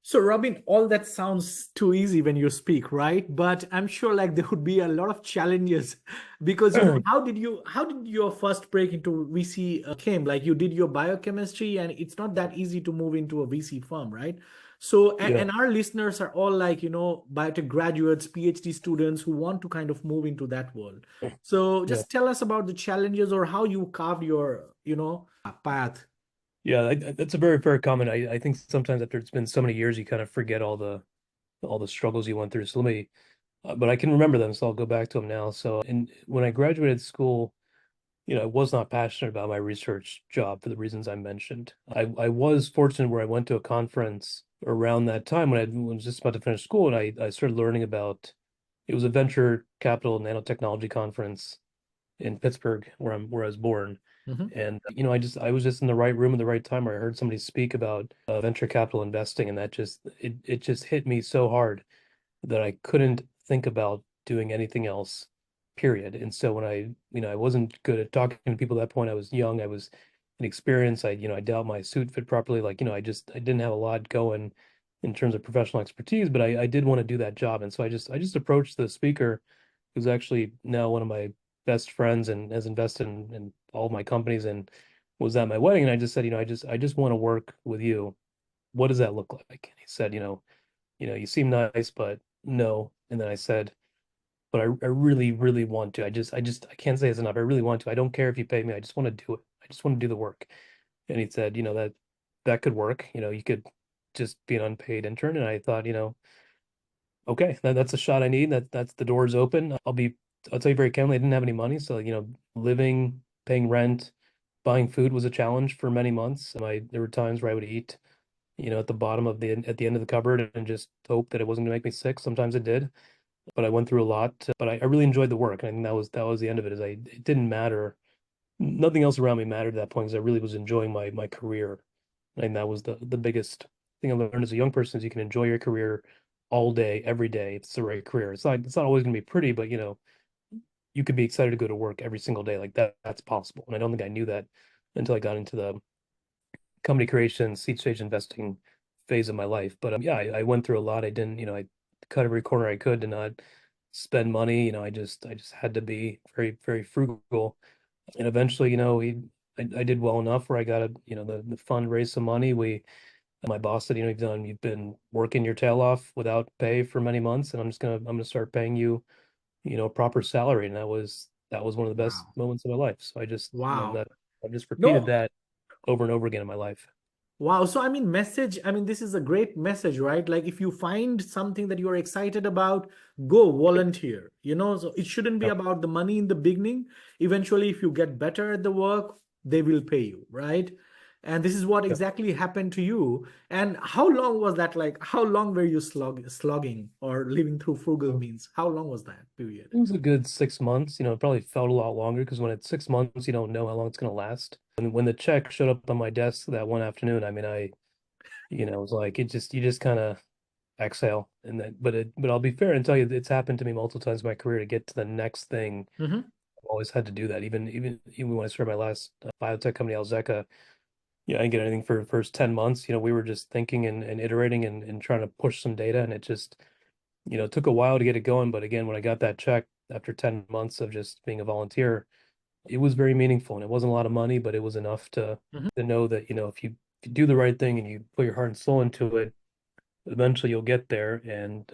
So, Robin, all that sounds too easy when you speak, right? But I'm sure like there would be a lot of challenges because how did your first break into VC came? Like you did your biochemistry, and it's not that easy to move into a VC firm, right? So, Yeah, and our listeners are all like, biotech graduates, PhD students who want to kind of move into that world. So, yeah, just tell us about the challenges or how you carved your, path. yeah. That's a very fair comment. I think sometimes after it's been so many years, you kind of forget all the struggles you went through. So but I can remember them, so I'll go back to them now. So, and when I graduated school, I was not passionate about my research job for the reasons I mentioned. I was fortunate where I went to a conference around that time when I was just about to finish school, and I started learning about. It was a venture capital nanotechnology conference in Pittsburgh, where I was born. Mhm. And I was just in the right room at the right time where I heard somebody speak about venture capital investing, and it just hit me so hard that I couldn't think about doing anything else, period. And so when I wasn't good at talking to people at that point. I was young, I was inexperienced. I doubt my suit fit properly. Like, I didn't have a lot going in terms of professional expertise, but I did want to do that job. And so I just approached the speaker, who's actually now one of my best friends and has invested in all of my companies and was at my wedding. And I just said, I just want to work with you. What does that look like? And he said, you seem nice, but no. And then I said, but I really, really want to. I can't say it's enough. I really want to. I don't care if you pay me. I just want to do it. I just want to do the work. And he said, that could work. You could just be an unpaid intern. And I thought, okay, that's a shot I need. That's the door's open. I'll tell you very candidly, I didn't have any money. So, living, paying rent, buying food was a challenge for many months. There were times where I would eat, at at the end of the cupboard and just hope that it wasn't gonna make me sick. Sometimes it did, but I went through a lot. But I really enjoyed the work. And I think that was the end of it. It didn't matter. Nothing else around me mattered at that point because I really was enjoying my career. And that was the biggest thing I learned as a young person is you can enjoy your career all day, every day. It's the right career. It's not always gonna be pretty, but you could be excited to go to work every single day. Like that's possible. And I don't think I knew that until I got into the company creation, seed stage investing phase of my life. But yeah, I went through a lot. I didn't, I cut every corner I could to not spend money. I just had to be very, very frugal. And eventually, I did well enough where I got the fund raised some money. My boss said, you've been working your tail off without pay for many months, and I'm gonna start paying you, a proper salary. And that was one of the best Wow. moments of my life. So I just, Wow. that I've just repeated No. that over and over again in my life. Wow. So, this is a great message, right? Like, if you find something that you're excited about, go volunteer. So it shouldn't be Yeah. about the money in the beginning. Eventually, if you get better at the work, they will pay you, right? And this is what Yeah. exactly happened to you. And how long was that? Like, how long were you slogging or living through frugal means? How long was that period? It was a good 6 months. It probably felt a lot longer because when it's 6 months, you don't know how long it's going to last. And when the check showed up on my desk that one afternoon, it was like you just kind of exhale. But I'll be fair and tell you, it's happened to me multiple times in my career to get to the next thing. Hmm. I've always had to do that. Even when I started my last biotech company, Alzeca, I didn't get anything for the first 10 months. We were just thinking and iterating and trying to push some data, and it just took a while to get it going. But again, when I got that check after 10 months of just being a volunteer, it was very meaningful. And it wasn't a lot of money, but it was enough to know that, if you do the right thing and you put your heart and soul into it, eventually you'll get there. And